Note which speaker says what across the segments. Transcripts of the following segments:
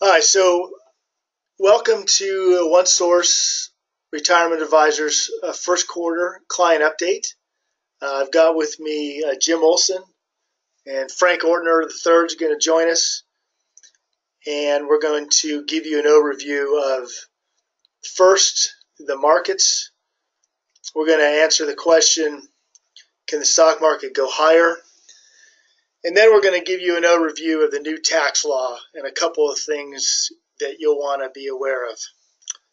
Speaker 1: Hi, so welcome to One Source Retirement Advisors first quarter client update. I've got with me Jim Olson, and Frank Ortner III is going to join us, and we're going to give you an overview of first the markets. We're going to answer the question, can the stock market go higher? And then we're going to give you an overview of the new tax law and a couple of things that you'll want to be aware of.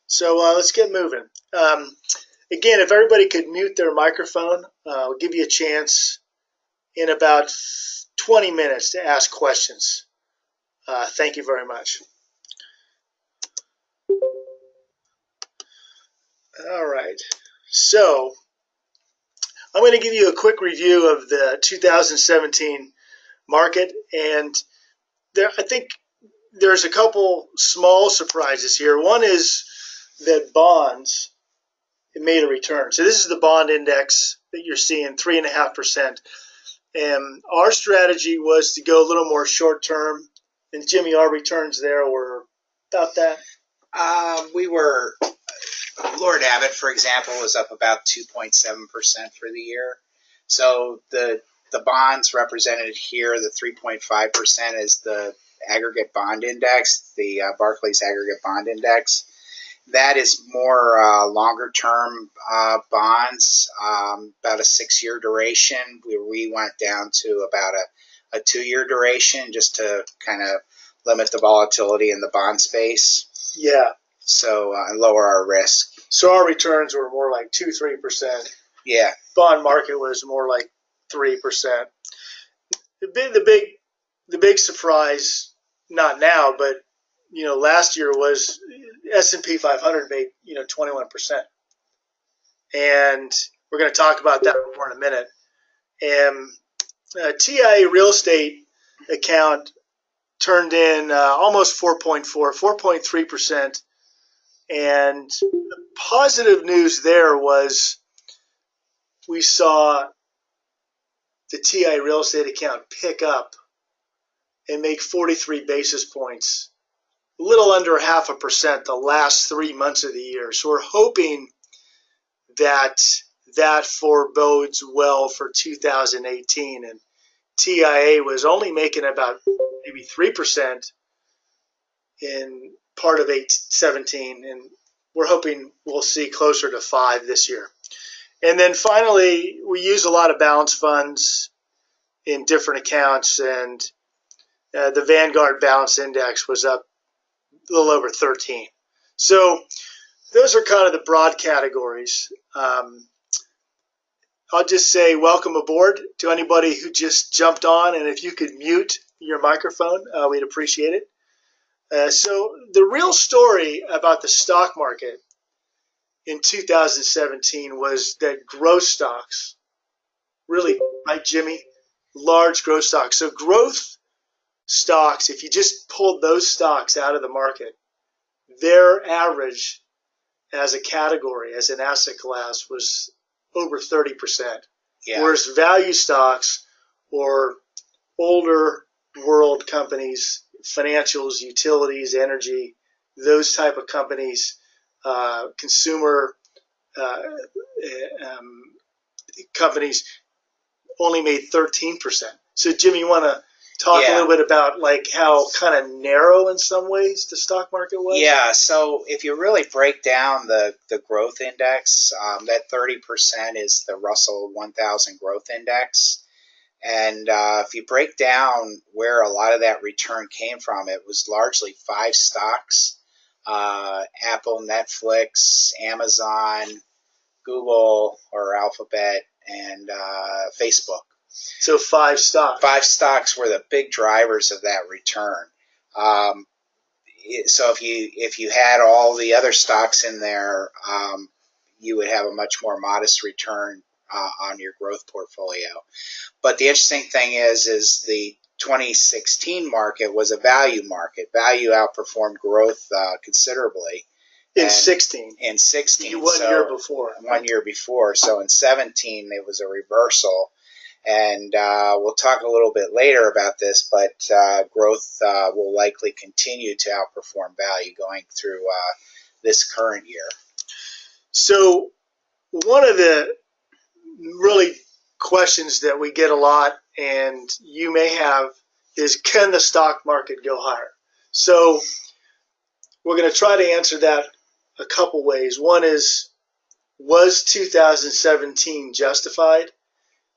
Speaker 1: So let's get moving. Again, if everybody could mute their microphone, I'll give you a chance in about 20 minutes to ask questions. Thank you very much. All right. So I'm going to give you a quick review of the 2017 market, and I think there's a couple small surprises here. One is that bonds made a return. So this is the bond index that you're seeing, 3.5%. And our strategy was to go a little more short term. And Jimmy, our returns there were about that.
Speaker 2: We were, Lord Abbott, for example, was up about 2.7% for the year. So the bonds represented here, the 3.5% is the aggregate bond index, the Barclays aggregate bond index. That is more longer-term bonds, about a 6-year duration. We went down to about a 2-year duration just to kind of limit the volatility in the bond space.
Speaker 1: Yeah.
Speaker 2: So lower our risk.
Speaker 1: So our returns were more like 2-3%.
Speaker 2: Yeah.
Speaker 1: Bond market was more like 3%. The big surprise, not now, but last year was S&P 500 made 21%, and we're going to talk about that more in a minute. And TIA real estate account turned in almost 4.3%, and the positive news there was we saw the TIA real estate account pick up and make 43 basis points, a little under 0.5% the last 3 months of the year. So we're hoping that forebodes well for 2018. And TIA was only making about maybe 3% in part of 17, and we're hoping we'll see closer to 5 this year. And then finally, we use a lot of balance funds in different accounts, and the Vanguard Balance Index was up a little over 13. So those are kind of the broad categories. I'll just say welcome aboard to anybody who just jumped on, and if you could mute your microphone, we'd appreciate it. So the real story about the stock market in 2017 was that growth stocks, really, right, Jimmy? Large growth stocks. So growth stocks, if you just pulled those stocks out of the market, their average as a category, as an asset class, was over 30%.
Speaker 2: Yeah.
Speaker 1: Whereas value stocks or older world companies, financials, utilities, energy, those type of companies, consumer companies only made 13%. So, Jimmy, you want to talk a little bit about like how kind of narrow in some ways the stock market was?
Speaker 2: Yeah, so if you really break down the growth index, that 30% is the Russell 1000 growth index. And if you break down where a lot of that return came from, it was largely 5 stocks, Apple, Netflix, Amazon, Google or Alphabet, and Facebook.
Speaker 1: So 5 stocks.
Speaker 2: 5 stocks were the big drivers of that return. So if you had all the other stocks in there, you would have a much more modest return on your growth portfolio. But the interesting thing is the 2016 market was a value market. Value outperformed growth considerably.
Speaker 1: In 16.
Speaker 2: In 16.
Speaker 1: One year before.
Speaker 2: 1 year before. So in 17, it was a reversal. And we'll talk a little bit later about this, but growth will likely continue to outperform value going through this current year.
Speaker 1: So one of the really questions that we get a lot, and you may have, is can the stock market go higher? So we're going to try to answer that a couple ways. One is, was 2017 justified?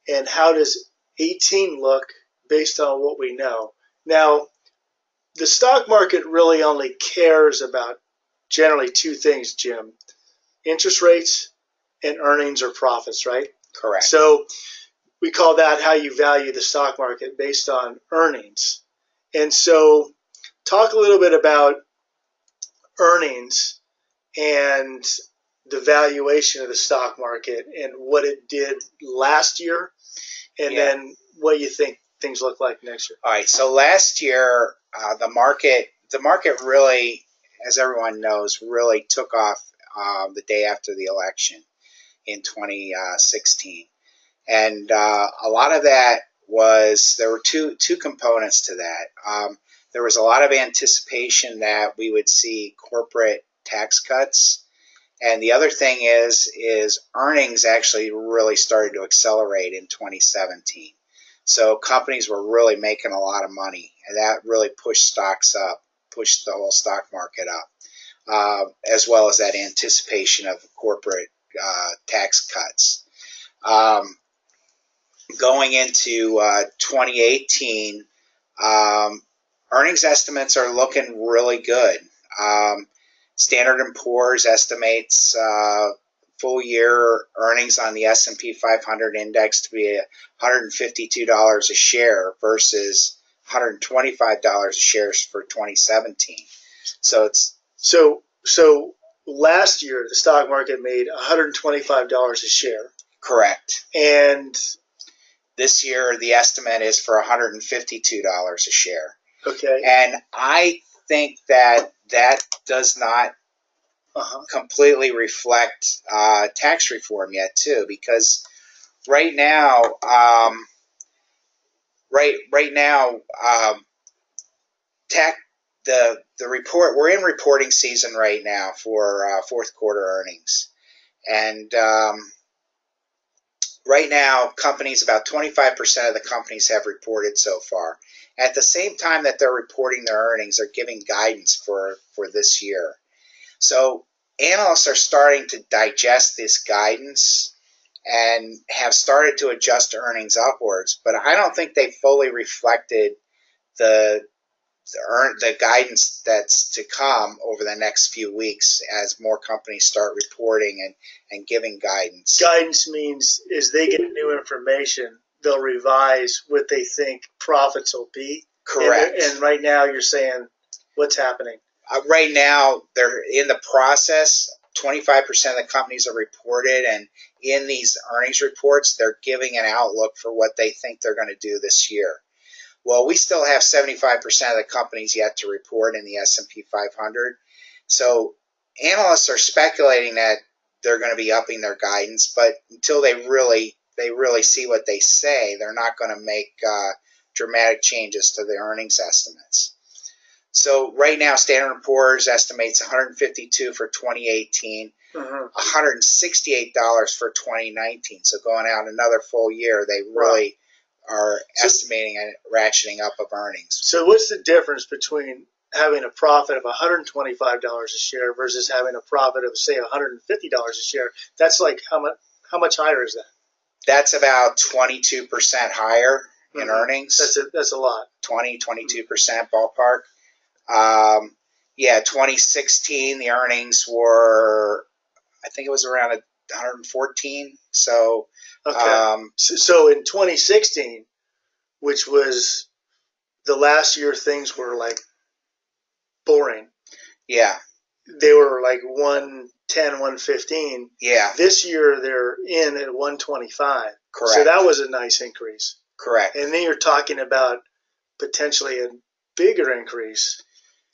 Speaker 1: And how does 18 look based on what we know? Now, the stock market really only cares about generally two things, Jim: interest rates and earnings or profits, right?
Speaker 2: Correct.
Speaker 1: So we call that how you value the stock market, based on earnings. And so talk a little bit about earnings and the valuation of the stock market and what it did last year, and then what you think things look like next year.
Speaker 2: All right. So last year, the market really, as everyone knows, really took off the day after the election in 2016, and a lot of that was, there were two components to that. There was a lot of anticipation that we would see corporate tax cuts. And the other thing is earnings actually really started to accelerate in 2017. So companies were really making a lot of money, and that really pushed stocks up, pushed the whole stock market up, as well as that anticipation of corporate tax cuts. Going into 2018, earnings estimates are looking really good. Standard & Poor's estimates full year earnings on the S&P 500 index to be $152 a share versus $125 a share for 2017. So it's
Speaker 1: so last year the stock market made $125 a share.
Speaker 2: Correct.
Speaker 1: And
Speaker 2: this year the estimate is for $152 a share.
Speaker 1: Okay.
Speaker 2: And I think that does not completely reflect tax reform yet, too, because right now, the report, we're in reporting season right now for fourth quarter earnings, and right now, companies, about 25% of the companies have reported so far. At the same time that they're reporting their earnings, they're giving guidance for this year. So analysts are starting to digest this guidance and have started to adjust earnings upwards, but I don't think they fully reflected the guidance that's to come over the next few weeks as more companies start reporting and giving guidance.
Speaker 1: Guidance means as they get new information, they'll revise what they think profits will be.
Speaker 2: Correct.
Speaker 1: And right now you're saying what's happening?
Speaker 2: Right now, they're in the process. 25% of the companies are reported, and in these earnings reports, they're giving an outlook for what they think they're going to do this year. Well, we still have 75% of the companies yet to report in the S&P 500. So analysts are speculating that they're going to be upping their guidance, but until they really see what they say, they're not going to make dramatic changes to the earnings estimates. So right now, Standard & Poor's estimates 152 for 2018, $168 for 2019. So going out another full year, they really are estimating a ratcheting up of earnings.
Speaker 1: So what's the difference between having a profit of $125 a share versus having a profit of, say, $150 a share? That's like how much higher is that?
Speaker 2: That's about 22% higher in earnings.
Speaker 1: That's a lot.
Speaker 2: 22% ballpark. 2016 the earnings were, I think it was around 114. So
Speaker 1: okay. So in 2016, which was the last year things were like boring.
Speaker 2: Yeah.
Speaker 1: They were like 110, 115.
Speaker 2: Yeah.
Speaker 1: This year they're in at 125.
Speaker 2: Correct.
Speaker 1: So that was a nice increase.
Speaker 2: Correct.
Speaker 1: And then you're talking about potentially a bigger increase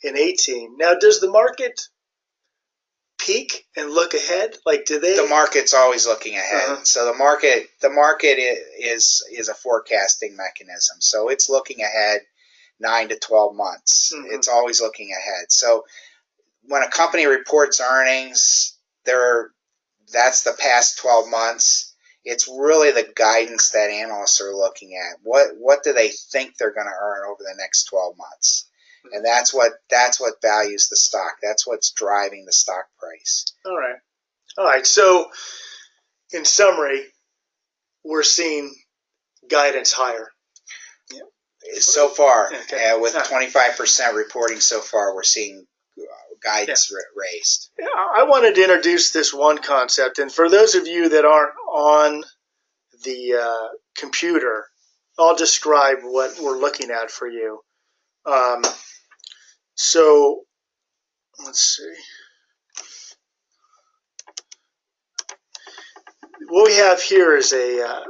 Speaker 1: in 18. Now, does the market peek and look ahead? Like, do they?
Speaker 2: The market's always looking ahead. So the market is a forecasting mechanism. So it's looking ahead 9 to 12 months. It's always looking ahead. So when a company reports earnings, that's the past 12 months. It's really the guidance that analysts are looking at. What do they think they're going to earn over the next 12 months? And that's what values the stock. That's what's driving the stock price.
Speaker 1: All right. So in summary, we're seeing guidance higher.
Speaker 2: Yeah. So far, with 25% reporting so far, we're seeing guidance raised.
Speaker 1: Yeah, I wanted to introduce this one concept, and for those of you that aren't on the computer, I'll describe what we're looking at for you. So let's see. What we have here is a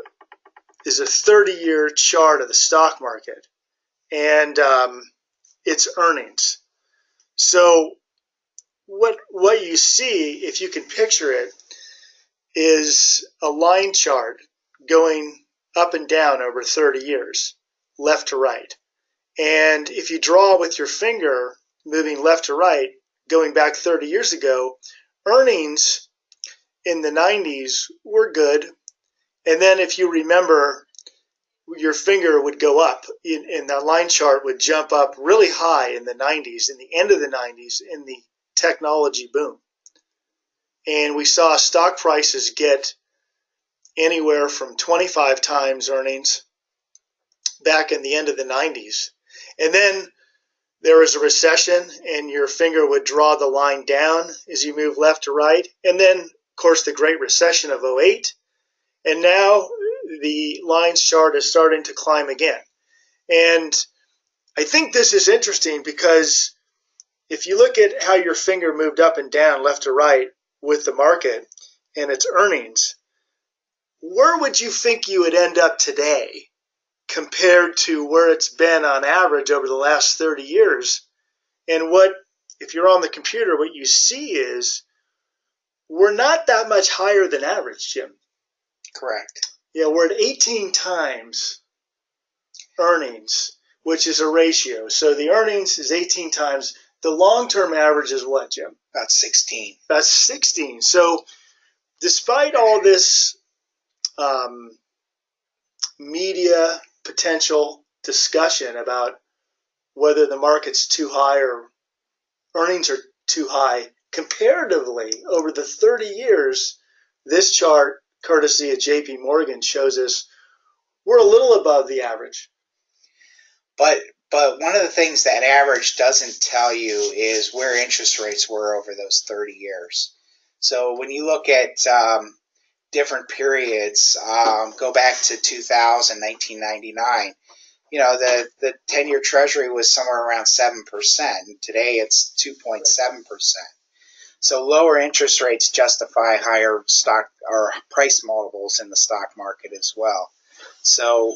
Speaker 1: 30-year chart of the stock market and its earnings. So what you see, if you can picture it, is a line chart going up and down over 30 years, left to right. And if you draw with your finger, moving left to right, going back 30 years ago, earnings in the 90s were good. And then if you remember, your finger would go up, and that line chart would jump up really high in the 90s, in the end of the 90s, in the technology boom. And we saw stock prices get anywhere from 25 times earnings back in the end of the 90s. And then there was a recession, and your finger would draw the line down as you move left to right. And then, of course, the Great Recession of '08. And now the lines chart is starting to climb again. And I think this is interesting because if you look at how your finger moved up and down, left to right, with the market and its earnings, where would you think you would end up today compared to where it's been on average over the last 30 years? And what, if you're on the computer, what you see is we're not that much higher than average, Jim.
Speaker 2: Correct.
Speaker 1: Yeah, we're at 18 times earnings, which is a ratio. So the earnings is 18 times. The long-term average is what, Jim?
Speaker 2: About 16.
Speaker 1: That's 16. So despite all this media potential discussion about whether the market's too high or earnings are too high, comparatively, over the 30 years, this chart, courtesy of JP Morgan, shows us we're a little above the average.
Speaker 2: But one of the things that average doesn't tell you is where interest rates were over those 30 years. So when you look at different periods, go back to 2000, 1999, the 10-year Treasury was somewhere around 7%, and today it's 2.7%. So lower interest rates justify higher stock or price multiples in the stock market as well. So,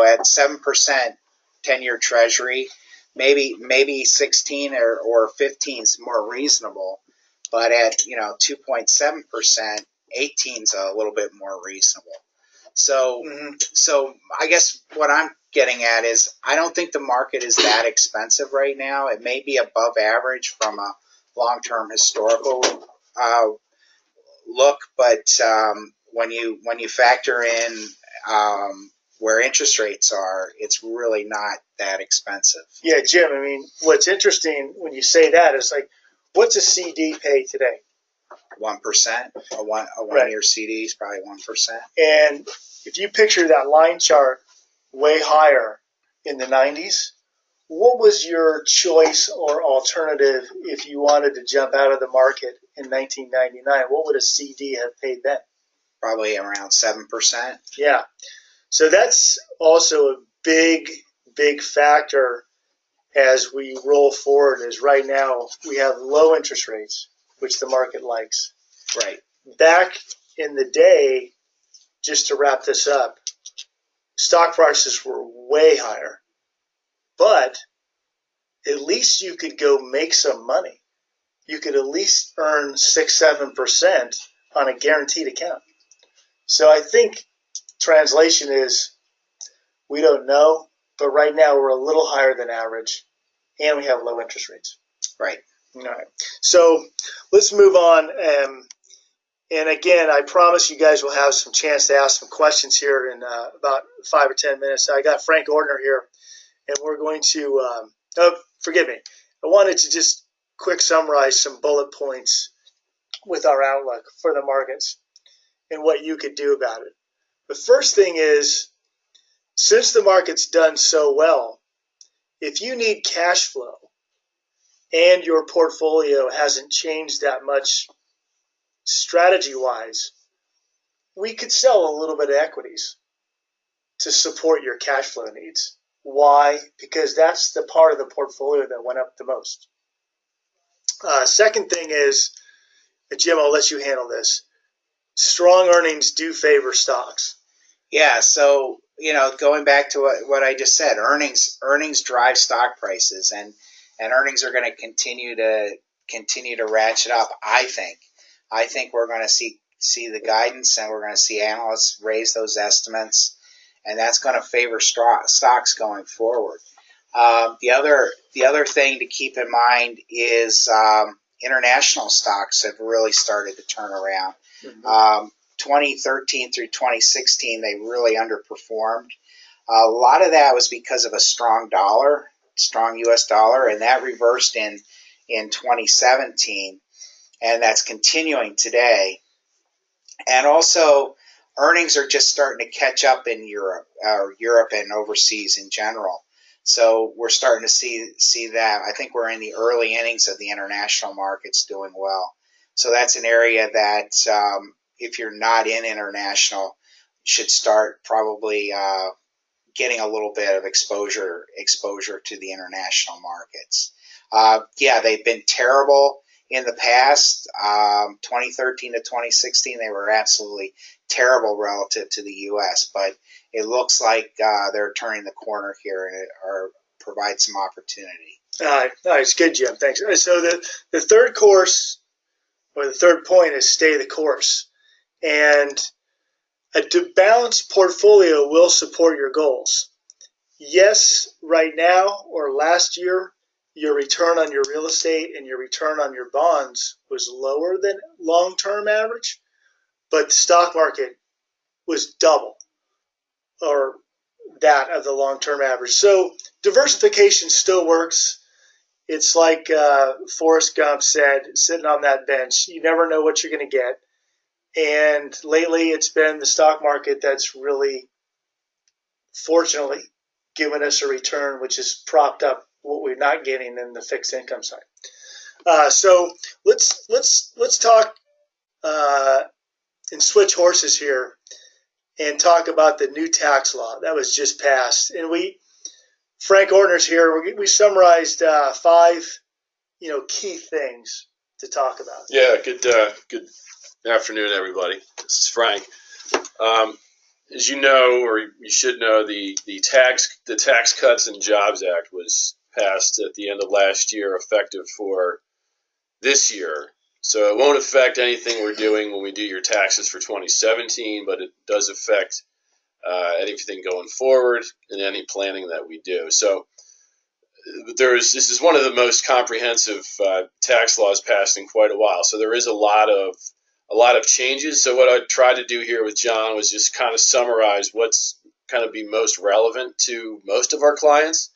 Speaker 2: at 7% 10-year Treasury, maybe 16 or 15 is more reasonable, but at 2.7%, 18 is a little bit more reasonable. So I guess what I'm getting at is I don't think the market is that expensive right now. It may be above average from a long-term historical look, but when you factor in where interest rates are, it's really not that expensive.
Speaker 1: Yeah, Jim, I mean, what's interesting when you say that is like, what's a CD pay today?
Speaker 2: 1%. A one-year CD is probably 1%.
Speaker 1: And if you picture that line chart way higher in the 90s, what was your choice or alternative if you wanted to jump out of the market in 1999? What would a CD have paid then?
Speaker 2: Probably around 7%.
Speaker 1: Yeah. So that's also a big factor as we roll forward, is right now we have low interest rates, which the market likes.
Speaker 2: Right.
Speaker 1: Back in the day, just to wrap this up, stock prices were way higher, but at least you could go make some money. you could at least earn 6-7% on a guaranteed account. So I think translation is we don't know, but right now we're a little higher than average, and we have low interest rates.
Speaker 2: Right.
Speaker 1: All right. So let's move on. And again, I promise you guys will have some chance to ask some questions here in about 5 or 10 minutes. I got Frank Ordner here, and we're going to forgive me. I wanted to just quick summarize some bullet points with our outlook for the markets and what you could do about it. The first thing is, since the market's done so well, if you need cash flow and your portfolio hasn't changed that much strategy-wise, we could sell a little bit of equities to support your cash flow needs. Why? Because that's the part of the portfolio that went up the most. Second thing is, Jim, I'll let you handle this. Strong earnings do favor stocks.
Speaker 2: Yeah, so going back to what I just said, earnings drive stock prices, and earnings are going to continue to ratchet up. I think we're going to see the guidance, and we're going to see analysts raise those estimates, and that's going to favor stocks going forward. The other thing to keep in mind is international stocks have really started to turn around. Mm-hmm. 2013 through 2016, they really underperformed. A lot of that was because of a strong U.S. dollar, and that reversed in 2017, and that's continuing today. And also, earnings are just starting to catch up in Europe and overseas in general. So we're starting to see that. I think we're in the early innings of the international markets doing well. So that's an area that if you're not in international, should start probably getting a little bit of exposure to the international markets. They've been terrible in the past. 2013 to 2016, they were absolutely terrible relative to the U.S., but it looks like they're turning the corner here and provide some opportunity.
Speaker 1: Nice, good, Jim. Thanks. So the third course, or the third point, is stay the course. And a balanced portfolio will support your goals. Yes, right now or last year, your return on your real estate and your return on your bonds was lower than long-term average, but the stock market was double or that of the long-term average. So diversification still works. It's like Forrest Gump said, sitting on that bench. You never know what you're going to get. And lately it's been the stock market that's really, fortunately, given us a return which has propped up what we're not getting in the fixed income side. So let's talk and switch horses here and talk about the new tax law that was just passed. And Frank Ordner's here. We summarized 5 key things to talk about.
Speaker 3: Yeah, good afternoon, everybody. This is Frank. As you know, or you should know, the Tax Cuts and Jobs Act was passed at the end of last year, effective for this year. So it won't affect anything we're doing when we do your taxes for 2017, but it does affect anything going forward and any planning that we do. So this is one of the most comprehensive tax laws passed in quite a while. So there is a lot of changes. So what I tried to do here with John was just kind of summarize what's kind of be most relevant to most of our clients.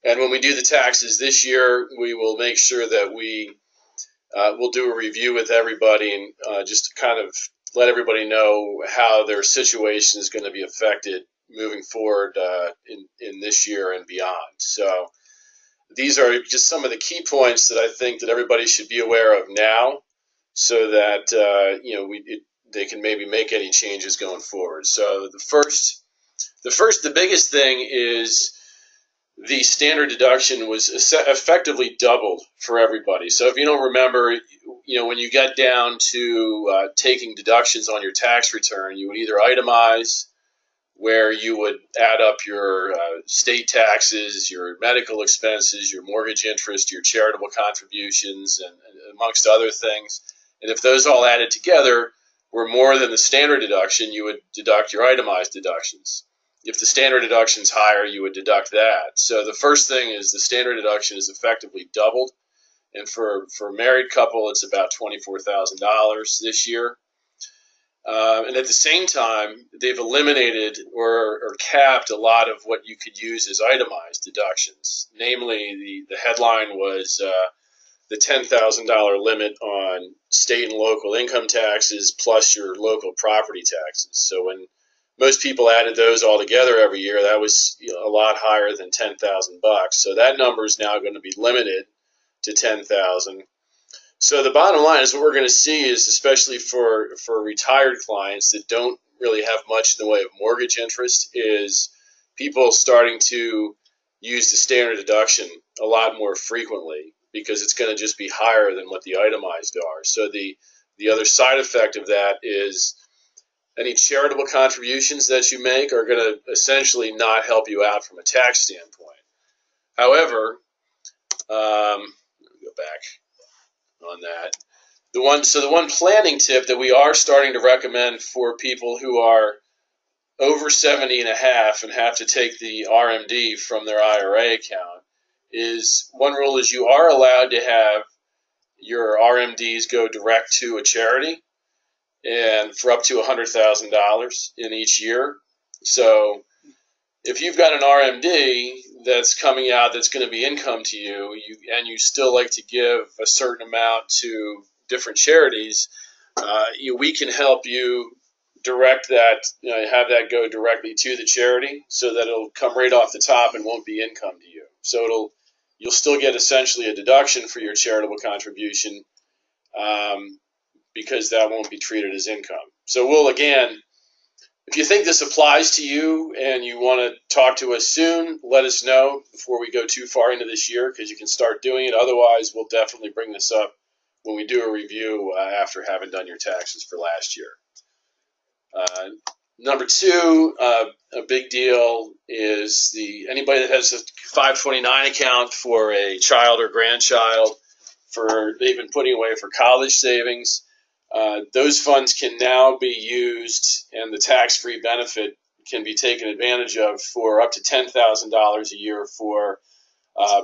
Speaker 3: And when we do the taxes this year, we will make sure that we'll do a review with everybody and just to kind of let everybody know how their situation is going to be affected moving forward in this year and beyond. So these are just some of the key points that I think that everybody should be aware of now, so that they can maybe make any changes going forward. So the biggest thing is the standard deduction was effectively doubled for everybody. So if you don't remember, when you got down to taking deductions on your tax return, you would either itemize where you would add up your state taxes, your medical expenses, your mortgage interest, your charitable contributions, and amongst other things. And if those all added together were more than the standard deduction, you would deduct your itemized deductions. If the standard deduction is higher, you would deduct that. So the first thing is the standard deduction is effectively doubled. And for a married couple, it's about $24,000 this year. And at the same time, they've eliminated or capped a lot of what you could use as itemized deductions. Namely, the headline was the $10,000 limit on state and local income taxes plus your local property taxes. So when most people added those all together every year, that was a lot higher than $10,000. So that number is now going to be limited to $10,000. So the bottom line is what we're going to see is, especially for retired clients that don't really have much in the way of mortgage interest, is people starting to use the standard deduction a lot more frequently because it's going to just be higher than what the itemized are. So the other side effect of that is any charitable contributions that you make are going to essentially not help you out from a tax standpoint. However, let me go back on that. The one planning tip that we are starting to recommend for people who are over 70 and a half and have to take the RMD from their IRA account is one rule is you are allowed to have your RMDs go direct to a charity and for up to $100,000 in each year. So if you've got an RMD that's coming out that's going to be income to you, and you still like to give a certain amount to different charities, we can help you direct that, have that go directly to the charity so that it'll come right off the top and won't be income to you. So you'll still get essentially a deduction for your charitable contribution because that won't be treated as income. So we'll, again, if you think this applies to you and you want to talk to us soon, let us know before we go too far into this year because you can start doing it. Otherwise, we'll definitely bring this up when we do a review after having done your taxes for last year. Number two, a big deal is anybody that has a 529 account for a child or grandchild they've been putting away for college savings. Those funds can now be used, and the tax-free benefit can be taken advantage of for up to $10,000 a year for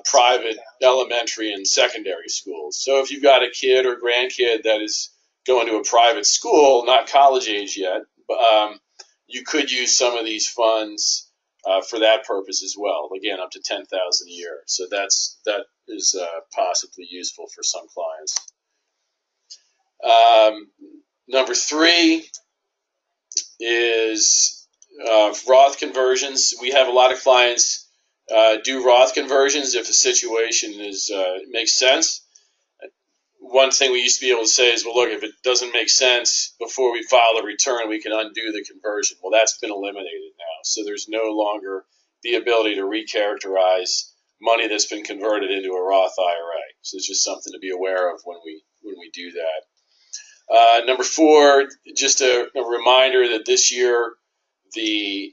Speaker 3: private elementary and secondary schools. So if you've got a kid or grandkid that is going to a private school, not college age yet, you could use some of these funds for that purpose as well. Again, up to $10,000 a year. So that is possibly useful for some clients. Number three is Roth conversions. We have a lot of clients do Roth conversions if the situation makes sense. One thing we used to be able to say is, well, look, if it doesn't make sense before we file a return, we can undo the conversion. Well, that's been eliminated now. So there's no longer the ability to recharacterize money that's been converted into a Roth IRA. So it's just something to be aware of when we do that. Number four, just a reminder that this year the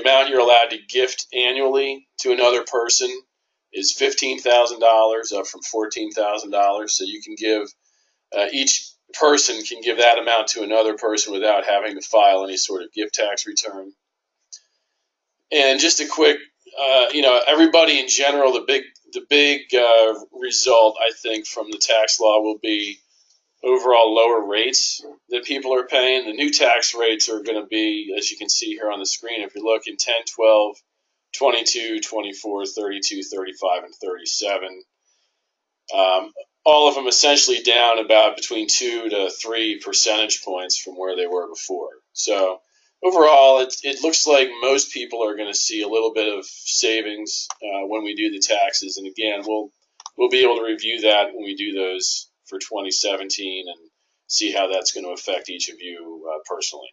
Speaker 3: amount you're allowed to gift annually to another person is $15,000 up from $14,000. So you can give each person can give that amount to another person without having to file any sort of gift tax return. And just a quick, everybody in general, the big result I think from the tax law will be overall lower rates that people are paying. The new tax rates are going to be, as you can see here on the screen, if you're looking 10, 12, 22, 24, 32, 35, and 37. All of them essentially down about between 2 to 3 percentage points from where they were before. So overall, it looks like most people are going to see a little bit of savings when we do the taxes. And again, we'll be able to review that when we do those for 2017 and see how that's going to affect each of you personally.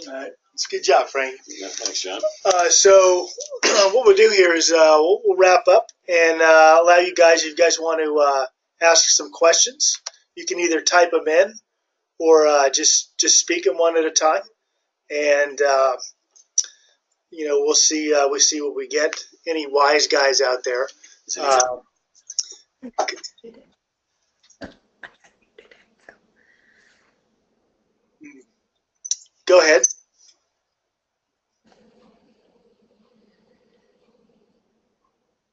Speaker 1: All right. It's a good job, Frank.
Speaker 3: Yeah, thanks, John.
Speaker 1: So what we'll do here is we'll wrap up and allow you guys, if you guys want to ask some questions, you can either type them in or just speak them one at a time. And we'll see what we get. Any wise guys out there? Go ahead.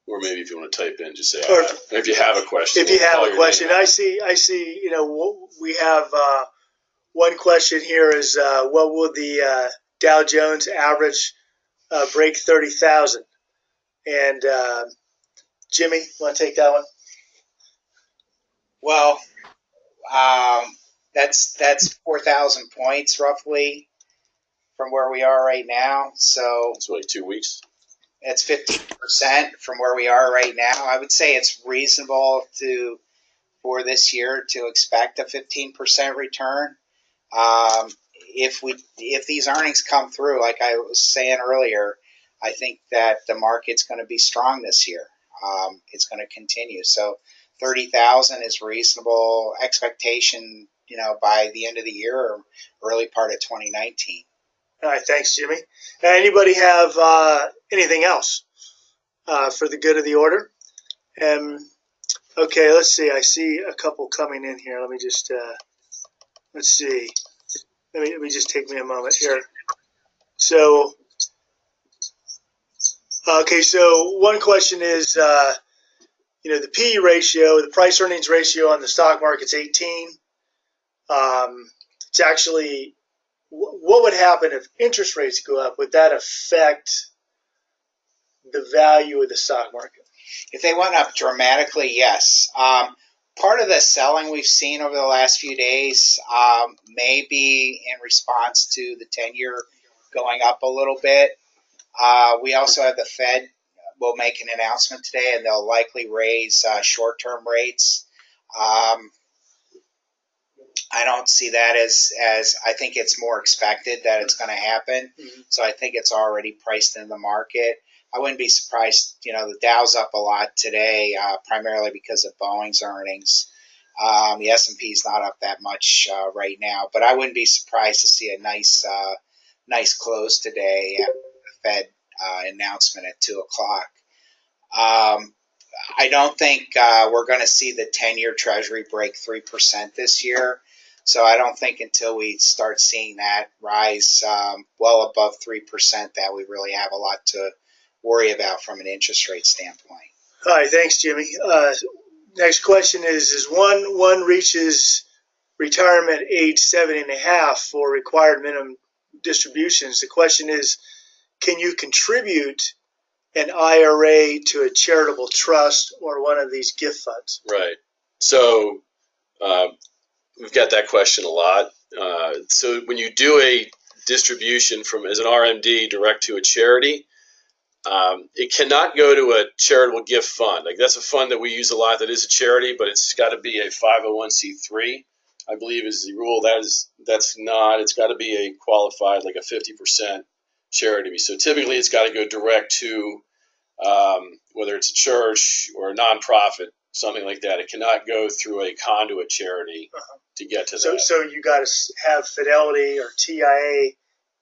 Speaker 3: Or maybe if you want to type in, just say, if you have a question.
Speaker 1: If you have a question, I see, we have one question here is, what will the Dow Jones average break 30,000? And Jimmy, want to take that one?
Speaker 2: Well, that's 4,000 points roughly from where we are right now. So
Speaker 3: it's like 2 weeks.
Speaker 2: It's 15% from where we are right now. I would say it's reasonable for this year to expect a 15% return. If these earnings come through, like I was saying earlier, I think that the market's going to be strong this year. It's going to continue. So 30,000 is reasonable expectation, by the end of the year or early part of 2019.
Speaker 1: All right, thanks, Jimmy. Anybody have anything else for the good of the order? Okay, let's see. I see a couple coming in here. Let me just let's see. Let me just take me a moment here. So, okay. So one question is, the PE ratio, the price earnings ratio on the stock market's 18. It's actually, what would happen if interest rates go up? Would that affect the value of the stock market?
Speaker 2: If they went up dramatically, yes. Part of the selling we've seen over the last few days may be in response to the 10-year going up a little bit. We also have the Fed will make an announcement today, and they'll likely raise short-term rates. I don't see that as I think it's more expected that it's going to happen. Mm-hmm. So I think it's already priced in the market. I wouldn't be surprised. The Dow's up a lot today, primarily because of Boeing's earnings. The S&P is not up that much right now, but I wouldn't be surprised to see a nice close today at the Fed announcement at 2:00. I don't think we're going to see the 10-year Treasury break 3% this year. So I don't think until we start seeing that rise well above 3% that we really have a lot to worry about from an interest rate standpoint.
Speaker 1: All right, thanks, Jimmy. Next question is one reaches retirement age 7.5 for required minimum distributions. The question is, can you contribute an IRA to a charitable trust or one of these gift funds?
Speaker 3: Right. So we've got that question a lot. So when you do a distribution as an RMD direct to a charity, it cannot go to a charitable gift fund. Like, that's a fund that we use a lot that is a charity, but it's got to be a 501c3, I believe is the rule. That's not. It's got to be a qualified, like a 50% charity. So typically it's got to go direct to whether it's a church or a nonprofit, something like that. It cannot go through a conduit charity to get to that.
Speaker 1: So you got to have Fidelity or TIA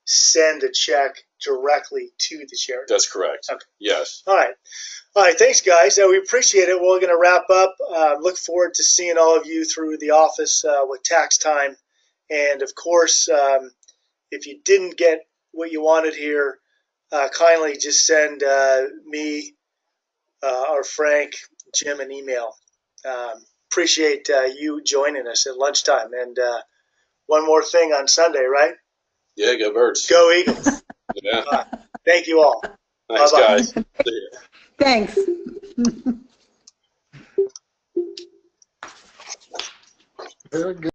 Speaker 1: send a check directly to the charity.
Speaker 3: That's correct. Okay. Yes.
Speaker 1: All right. Thanks, guys. We appreciate it. We're going to wrap up. Look forward to seeing all of you through the office with tax time. And, of course, if you didn't get what you wanted here, kindly just send me or Frank, Jim an email. Appreciate you joining us at lunchtime. And one more thing on Sunday, right?
Speaker 3: Yeah, go Birds.
Speaker 1: Go Eagles.
Speaker 3: Yeah.
Speaker 1: Thank you all.
Speaker 3: Thanks,
Speaker 1: bye-bye.
Speaker 3: Guys.
Speaker 4: Thanks.
Speaker 5: Very good.